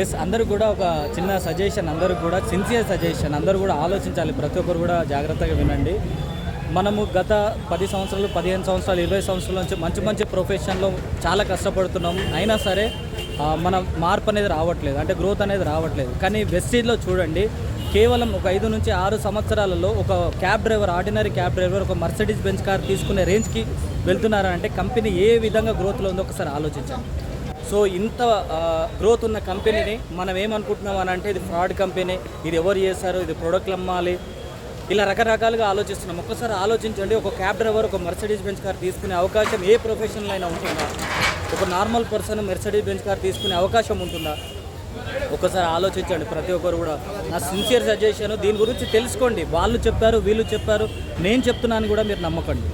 Yes, అందరూ కూడా ఒక చిన్న సజెషన్, అందరూ కూడా సిన్సియర్ సజెషన్, అందరూ కూడా ఆలోచించాలి. ప్రతి ఒక్కరు కూడా జాగ్రత్తగా వినండి. మనము గత 10 సంవత్సరాలు, 15 సంవత్సరాలు, 20 సంవత్సరాల నుంచి మంచి మంచి ప్రొఫెషన్లో చాలా కష్టపడుతున్నాం. అయినా సరే మన మార్పు అనేది రావట్లేదు, అంటే గ్రోత్ అనేది రావట్లేదు. కానీ వెస్టీజ్లో చూడండి, కేవలం ఒక 5 నుంచి 6 సంవత్సరాలలో ఒక cab driver, ordinary cab driver ఒక మర్సిడీస్ బెంజ్ కార్ తీసుకునే రేంజ్కి వెళ్తున్నారంటే కంపెనీ ఏ విధంగా గ్రోత్లో ఉందో ఒకసారి ఆలోచించండి. సో ఇంత గ్రోత్ ఉన్న కంపెనీని మనం ఏమనుకుంటున్నాం అని అంటే ఇది ఫ్రాడ్ కంపెనీ, ఇది ఎవరు చేశారు, ఇది ప్రొడక్ట్లు అమ్మాలి, ఇలా రకరకాలుగా ఆలోచిస్తున్నాం. ఒక్కసారి ఆలోచించండి, ఒక క్యాబ్ డ్రైవర్ ఒక మర్సిడీస్ బెంజ్ కార్ తీసుకునే అవకాశం ఏ ప్రొఫెషన్లో అయినా ఉంటుందా? ఒక normal person Mercedes Benz car తీసుకునే అవకాశం ఉంటుందా? ఒకసారి ఆలోచించండి ప్రతి ఒక్కరు కూడా. నా సిన్సియర్ సజెషన్, దీని గురించి తెలుసుకోండి. వాళ్ళు చెప్పారు, వీళ్ళు చెప్పారు, నేను చెప్తున్నాను కూడా మీరు నమ్మకండి.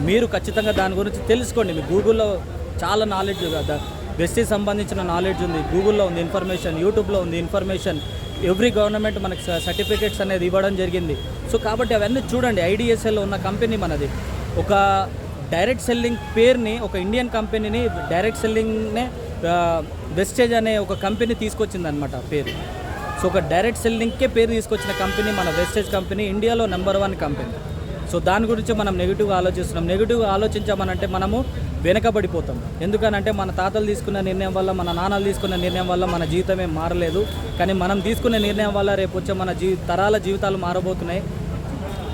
మీరు ఖచ్చితంగా దాని గురించి తెలుసుకోండి. మీ గూగుల్లో చాలా నాలెడ్జ్ కదా, వెస్టీకి సంబంధించిన నాలెడ్జ్ ఉంది, గూగుల్లో ఉంది ఇన్ఫర్మేషన్, యూట్యూబ్లో ఉంది ఇన్ఫర్మేషన్. ఎవ్రీ గవర్నమెంట్ మనకి సర్టిఫికేట్స్ అనేది ఇవ్వడం జరిగింది. సో కాబట్టి అవన్నీ చూడండి. ఐడిఎస్ఎల్లో ఉన్న కంపెనీ మనది. ఒక డైరెక్ట్ సెల్లింగ్ పేరుని, ఒక ఇండియన్ కంపెనీని డైరెక్ట్ సెల్లింగ్నే వెస్టేజ్ అనే ఒక కంపెనీ తీసుకొచ్చిందనమాట పేరు. సో ఒక డైరెక్ట్ సెల్లింగ్కే పేరు తీసుకొచ్చిన కంపెనీ మన వెస్టేజ్ కంపెనీ, ఇండియాలో నెంబర్ 1 కంపెనీ. సో దాని గురించి మనం నెగిటివ్గా ఆలోచిస్తున్నాం. నెగిటివ్గా ఆలోచించామనంటే మనము వెనకబడిపోతాం. ఎందుకనంటే మన తాతలు తీసుకున్న నిర్ణయం వల్ల, మన నాన్నలు తీసుకున్న నిర్ణయం వల్ల మన జీవితం ఏం మారలేదు. కానీ మనం తీసుకునే నిర్ణయం వల్ల రేపు వచ్చే మన తరాల జీవితాలు మారబోతున్నాయి.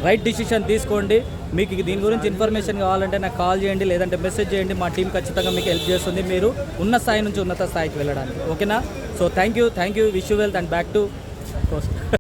రైట్ డిసిషన్ తీసుకోండి. మీకు దీని గురించి ఇన్ఫర్మేషన్ కావాలంటే నాకు కాల్ చేయండి, లేదంటే మెసేజ్ చేయండి. మా టీం ఖచ్చితంగా మీకు హెల్ప్ చేస్తుంది, మీరు ఉన్న స్థాయి నుంచి ఉన్నత స్థాయికి వెళ్ళడానికి. ఓకేనా? So thank you, wish you wealth and back to post.